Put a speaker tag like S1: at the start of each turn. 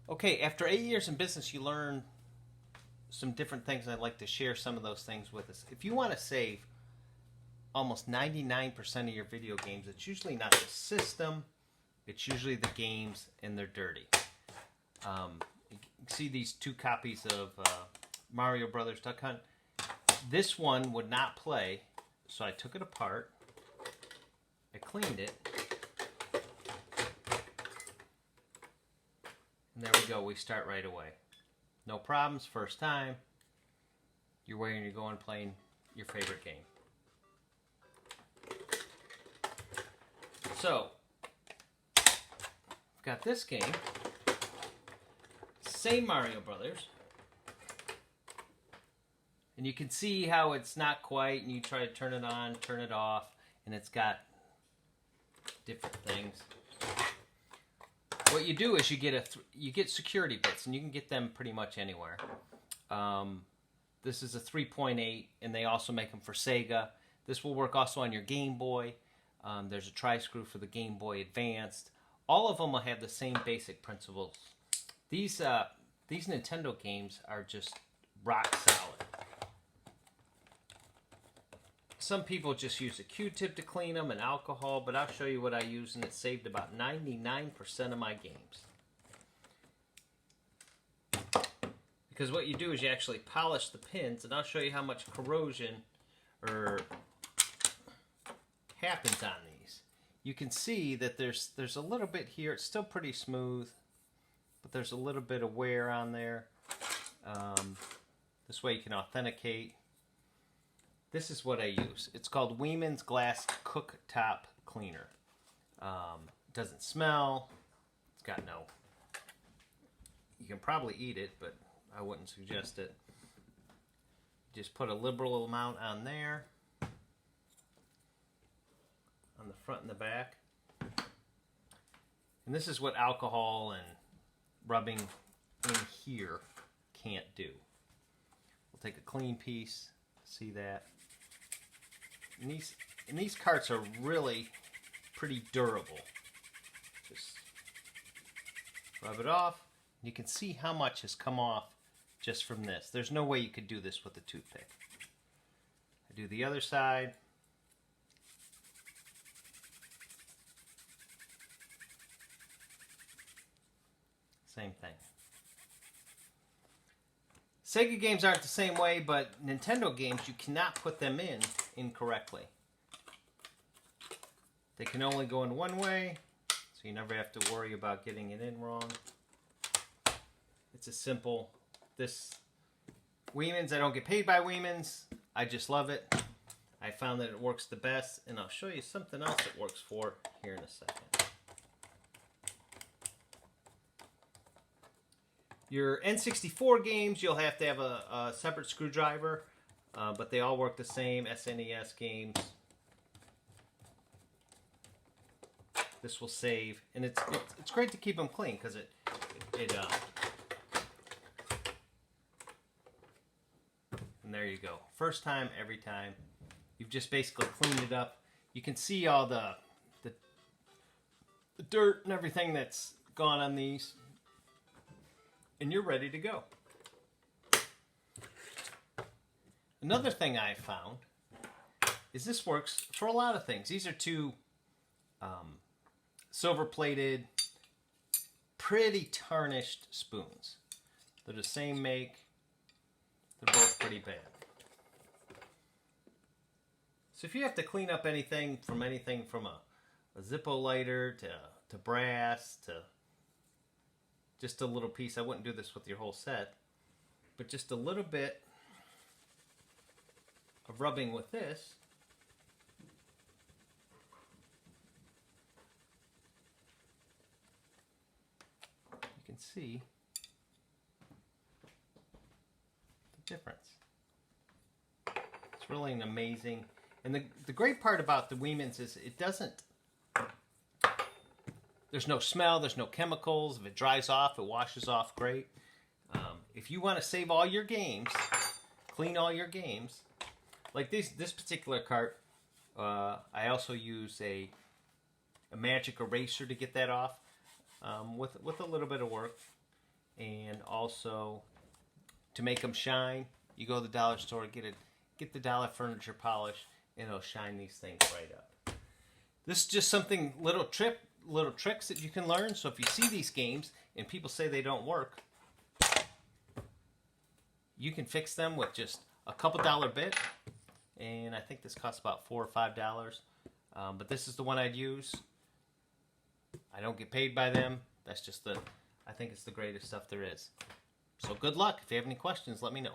S1: Okay, after 8 years in business, you learn some different things. I'd like to share some of those things with us. If you want to save almost 99% of your video games, it's usually not the system, it's usually the games, and they're dirty. You can see these two copies of Mario Brothers Duck Hunt. This one would not play, so I took it apart, I cleaned it, and there we go, we start right away. No problems, first time, you're where you're going playing your favorite game. So, I've got this game, same Mario Brothers, and you can see how it's not quite, and you try to turn it on, turn it off, and it's got different things. What you do is you get security bits, and you can get them pretty much anywhere. This is a 3.8, and they also make them for Sega. This will work also on your Game Boy. There's a tri-screw for the Game Boy Advance. All of them will have the same basic principles. These Nintendo games are just rock solid. Some people just use a Q-tip to clean them and alcohol, but I'll show you what I use, and it saved about 99% of my games. Because what you do is you actually polish the pins, and I'll show you how much corrosion happens on these. You can see that there's a little bit here. It's still pretty smooth, but there's a little bit of wear on there. This way you can authenticate. This is what I use. It's called Weiman's Glass Cooktop Cleaner. Doesn't smell. It's got no... You can probably eat it, but I wouldn't suggest it. Just put a liberal amount on there. On the front and the back. And this is what alcohol and rubbing in here can't do. We'll take a clean piece. See that? And these carts are really pretty durable. Just rub it off. You can see how much has come off just from this. There's no way you could do this with a toothpick. I do the other side. Same thing. Sega games aren't the same way, but Nintendo games, you cannot put them in incorrectly. They can only go in one way, so you never have to worry about getting it in wrong. It's a simple, this Weiman's, I don't get paid by Weiman's, I just love it. I found that it works the best, and I'll show you something else it works for here in a second. Your N64 games, you'll have to have a separate screwdriver, but they all work the same. SNES games. This will save, and it's great to keep them clean because and there you go. First time, every time. You've just basically cleaned it up. You can see all the dirt and everything that's gone on these. And you're ready to go. Another thing I found is this works for a lot of things. These are two silver-plated, pretty tarnished spoons. They're the same make. They're both pretty bad. So if you have to clean up anything from a Zippo lighter to brass to just a little piece. I wouldn't do this with your whole set, but just a little bit of rubbing with this. You can see the difference. It's really an amazing, and the great part about the Weiman's is it doesn't, there's no smell, there's no chemicals. If it dries off, it washes off great. If you want to save all your games, clean all your games, like this particular cart, I also use a magic eraser to get that off with a little bit of work. And also, to make them shine, you go to the dollar store, get the dollar furniture polish, and it'll shine these things right up. This is just something, little tricks that you can learn. So if you see these games and people say they don't work, you can fix them with just a couple dollar bit. And I think this costs about $4 or $5. But this is the one I'd use. I don't get paid by them. That's just I think it's the greatest stuff there is. So good luck. If you have any questions, let me know.